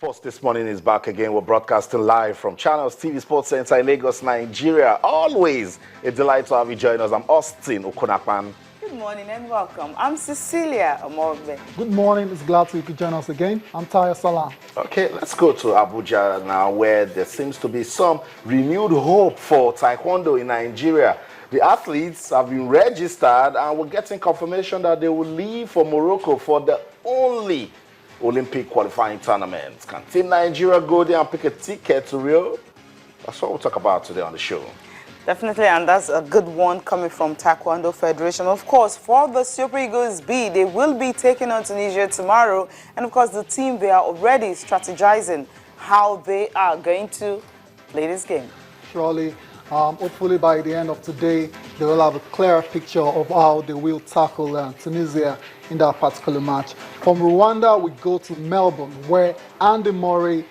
Sports this morning is back again. We're broadcasting live from Channels TV Sports Center in Lagos, Nigeria. Always a delight to have you join us. I'm Austin Okunakpan. Good morning and welcome. I'm Cecilia Omorbe. Good morning. It's glad you could join us again. I'm Taya Salam. Okay, let's go to Abuja now, where there seems to be some renewed hope for Taekwondo in Nigeria. The athletes have been registered and we're getting confirmation that they will leave for Morocco for the only Olympic qualifying tournament. Can Team Nigeria go there and pick a ticket to Rio? That's what we'll talk about today on the show. Definitely, and that's a good one coming from Taekwondo Federation. Of course, for the Super Eagles B, they will be taking on Tunisia tomorrow. And of course, the team, they are already strategizing how they are going to play this game. Surely, hopefully by the end of today, they will have a clearer picture of how they will tackle Tunisia in that particular match. From Rwanda, we go to Melbourne, where Andy Murray,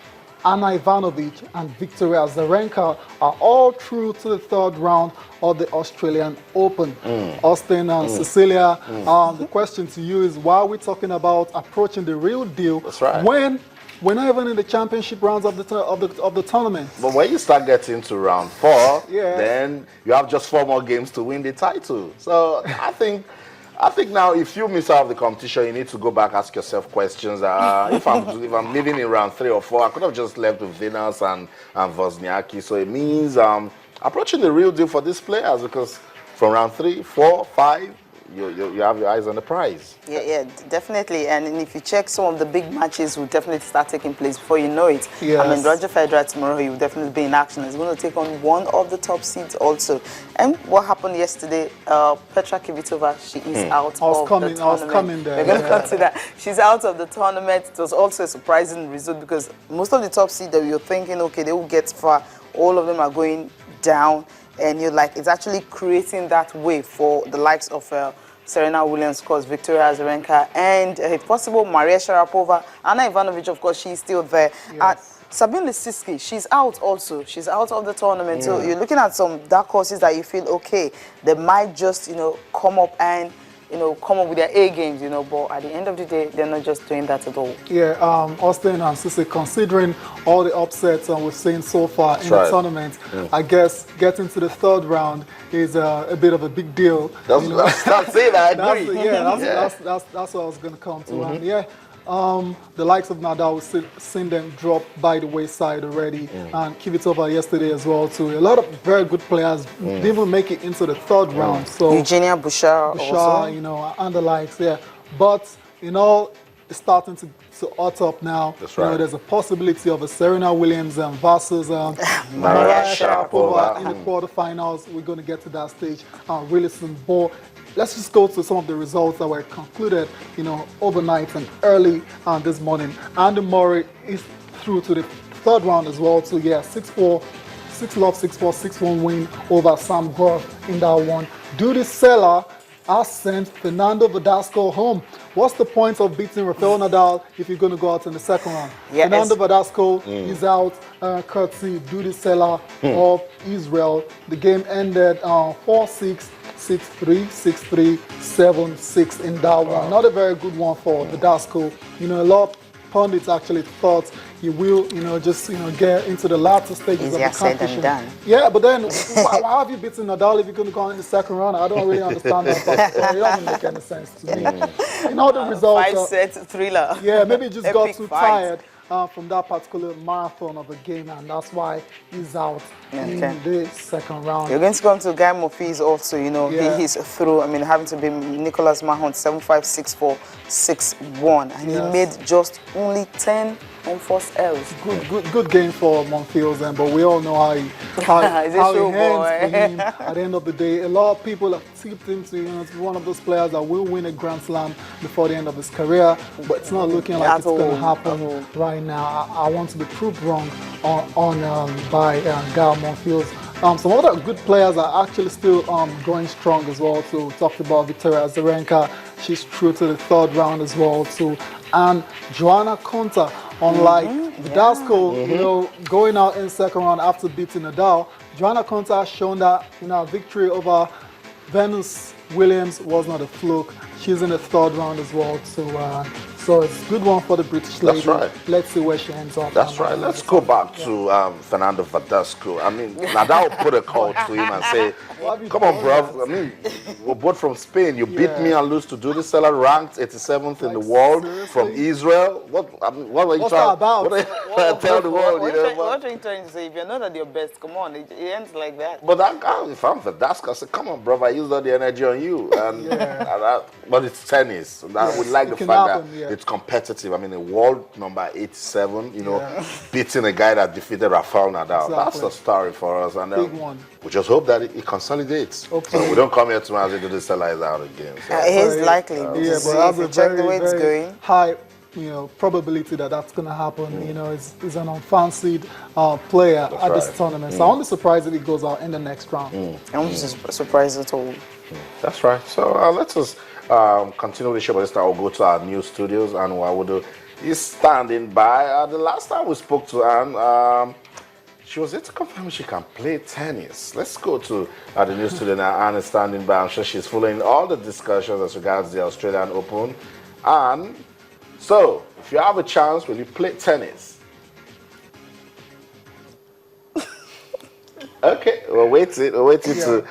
Anna Ivanovic, and Victoria Azarenka are all through to the third round of the Australian Open. Austin and Cecilia, the question to you is, why are we talking about approaching the real deal? That's right. When we're not even in the championship rounds of the tournament? But when you start getting to round 4, Yeah. then you have just 4 more games to win the title. So I think now, if you miss out of the competition, you need to go back, ask yourself questions. If I'm living in round 3 or 4, I could have just left with Venus and Wozniacki. So it means approaching the real deal for these players, because from round 3, 4, 5, you have your eyes on the prize. Yeah, definitely. And if you check, some of the big matches will definitely start taking place before you know it. Yes. I mean, Roger Federer tomorrow, he will definitely be in action. He's going to take on one of the top seeds also. And what happened yesterday, Petra Kvitova, she is out of the tournament. I was coming there. We're going to come to that. She's out of the tournament. It was also a surprising result because most of the top seeds that we were thinking, okay, they will get far, all of them are going down. And you're like, it's actually creating that way for the likes of Serena Williams, of course, Victoria Azarenka, and if possible, Maria Sharapova. Anna Ivanovic, of course, she's still there. Yes. Sabine Lisicki, she's out also. She's out of the tournament. So you're looking at some dark horses that you feel, okay, they might just, come up and, come up with their A games, but at the end of the day, they're not just doing that at all. Yeah, Austin and Sisi, considering all the upsets we've seen so far in the tournament, I guess getting to the third round is a bit of a big deal. That's it, I agree. That's what I was going to come to. And the likes of Nadal, we've seen them drop by the wayside already. And Kvitova yesterday as well too. A lot of very good players didn't even make it into the third round. So Eugenia Bouchard also. And the likes, But, it's starting to hot up now. That's right. There's a possibility of a Serena Williams versus Maria Sharapova in the quarterfinals. We're going to get to that stage really soon. But let's just go to some of the results that were concluded, overnight and early this morning. Andy Murray is through to the third round as well. So 6-4, 6-love, 6-4, 6-1 win over Sam Groth in that one. Duty Seller has sent Fernando Verdasco home. What's the point of beating Rafael Nadal if you're going to go out in the second round? Yeah, Fernando Verdasco is out, courtesy Duty Seller of Israel. The game ended 4-6, 6-3, 6-3, 7-6 in that one. Not a very good one for Verdasco. A lot of pundits actually thought he will, just get into the latter stages of the competition. Done. Yeah, but then why have you beaten Nadal if you're going to go in the second round? I don't really understand that. It doesn't make any sense to me. The results. 5-set thriller. Yeah, maybe he just got Epic too fight. tired from that particular marathon of a game, and that's why he's out in the second round. You're going to come to Guy Monfils also, he's through, having to be Nicolas Mahon 7-5, 6-4, 6-1. And he made just only 10 unforced L's. Good game for Monfils, but we all know how he ends for him. At the end of the day, a lot of people have tipped him to one of those players that will win a Grand Slam before the end of his career, but it's not looking like it's going to happen right now. I want to be proved wrong by Guy Monfils. Some other good players are actually still going strong as well. So we talked about Victoria Azarenka. She's through to the third round as well too. And Joanna Konta, unlike Verdasco, going out in second round after beating Nadal, Joanna Konta has shown that victory over Venus Williams was not a fluke. She's in the third round as well. So So it's a good one for the British lady. That's right. Let's see where she ends up. That's right. Let's go back to Fernando Verdasco. I mean, now that will put a call to him and say, come on, bro. I mean, we're both from Spain. You beat me and lose to do this. Seller ranked 87th in the world from Israel. What are you trying about? What tell the world? What are you trying to say? If you're not at your best, come on. It ends like that. But that guy, if I'm Verdasco, I say, come on, bro. I used all the energy on you. And, but it's tennis. We like the fact that it's competitive. I mean, the world number 87, beating a guy that defeated Rafael Nadal. Exactly. That's a story for us. And big one. We just hope that it consolidates. Okay. So we don't come here tomorrow and do the Sellers out again. So. It's likely. But that's a very high probability that that's going to happen. He's an unfancied player at this tournament. So I won't be surprised if he goes out in the next round. I won't be surprised at all. That's right. So let us continue the show, but this time we'll go to our new studios, and what we'll do is standing by. The last time we spoke to Anne, she was here to confirm she can play tennis. Let's go to the new studio now. Anne is standing by. I'm sure she's following all the discussions as regards the Australian Open. And so, if you have a chance, will you play tennis? Okay, we're waiting to...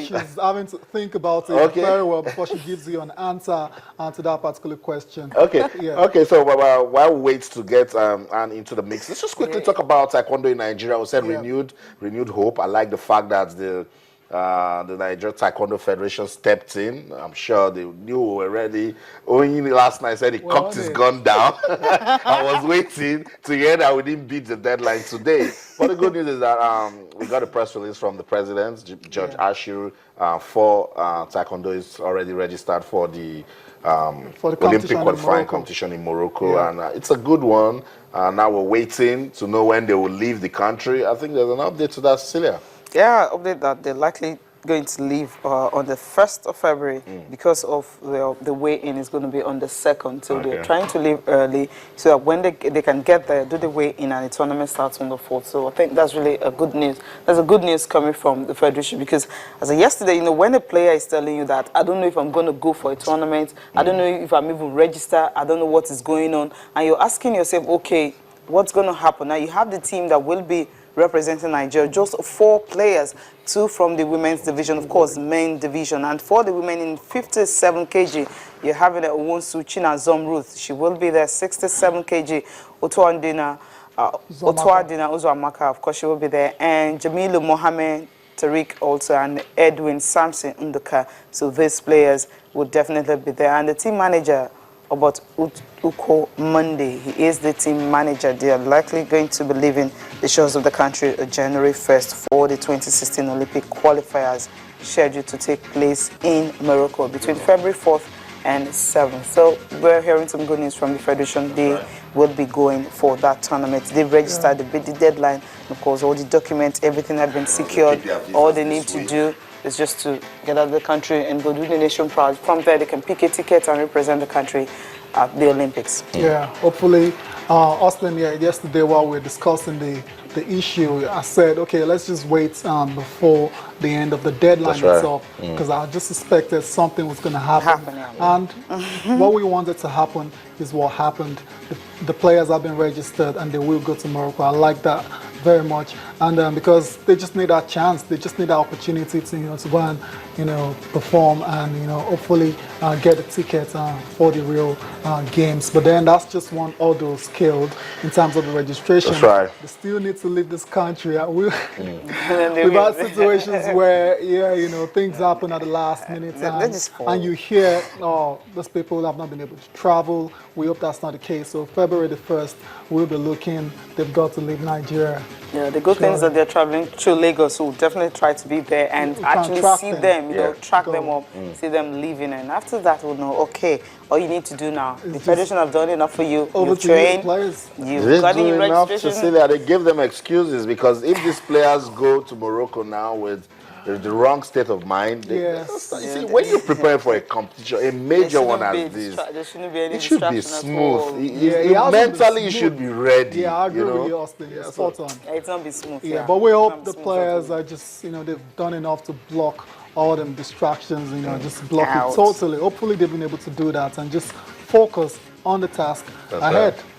she's having to think about it very well before she gives you an answer to that particular question. Okay, okay. So while we wait to get Anne into the mix, let's just quickly talk about Taekwondo in Nigeria. We said renewed hope. I like the fact that the Nigeria Taekwondo Federation stepped in. I'm sure they knew we were ready. Only last night said he cocked his gun down. I was waiting to hear that we didn't beat the deadline today. But the good news is that we got a press release from the president, Judge Ashiru, for Taekwondo is already registered for the Olympic qualifying competition in Morocco. And it's a good one. Now we're waiting to know when they will leave the country. I think there's an update to that, Cecilia. Yeah, update that they're likely going to leave on the 1st of February because of the weigh-in is going to be on the 2nd. So they're trying to leave early so that when they can get there, do the weigh-in, and the tournament starts on the 4th. So I think that's really a good news. There's a good news coming from the Federation because as of yesterday, when a player is telling you that, I don't know if I'm going to go for a tournament, I don't know if I'm even registered, I don't know what is going on, and you're asking yourself, okay, what's going to happen? Now you have the team that will be representing Nigeria, just 4 players, 2 from the women's division, of course, main division. And for the women in 57 kg, you're having Owonsu Chinazom Ruth. She will be there, 67 kg. Otuadina Uzoamaka, of course, she will be there. And Jamilu Mohammed Tariq also, and Edwin Samson Unduka. So these players will definitely be there. And the team manager, about Uko Monday. He is the team manager. They are likely going to be leaving the shores of the country January 1st for the 2016 Olympic qualifiers scheduled to take place in Morocco between February 4th and 7th. So we're hearing some good news from the Federation. They will be going for that tournament. They've registered the deadline. Of course, all the documents, everything have been secured. All they need to do is just to get out of the country and go do the nation proud. From there, they can pick a ticket and represent the country at the Olympics. Yeah, hopefully. Austin, yesterday while we were discussing the issue, I said, okay, let's just wait before the end of the deadline itself, because I just suspected something was going to happen. And what we wanted to happen is what happened. The players have been registered and they will go to Morocco. I like that very much, and because they just need that chance, they just need that opportunity to to go and perform and hopefully get a ticket for the real games. But then that's just one hurdle scaled in terms of the registration. That's right. They still need to leave this country. We've had situations where things happen at the last minute and you hear those people have not been able to travel. We hope that's not the case. So February the 1st, we'll be looking. They've got to leave Nigeria. Yeah, the good thing is that they're traveling through Lagos, so we'll definitely try to be there and actually see them, track them up, see them leaving. And after that, we'll know, okay, all you need to do now, the Federation have done enough for you. You've trained, you've got your registration. Cecilia, they give them excuses because if these players go to Morocco now with the wrong state of mind. See, when you prepare for a competition, a major one as this, there shouldn't be any it should be smooth. Mentally, you should be ready. Yeah, I agree with you, Austin. Yeah, spot on. It's not be smooth. Yeah, but we hope the players are just, they've done enough to block all them distractions, just block it totally. Hopefully, they've been able to do that and just focus on the task That's ahead. right.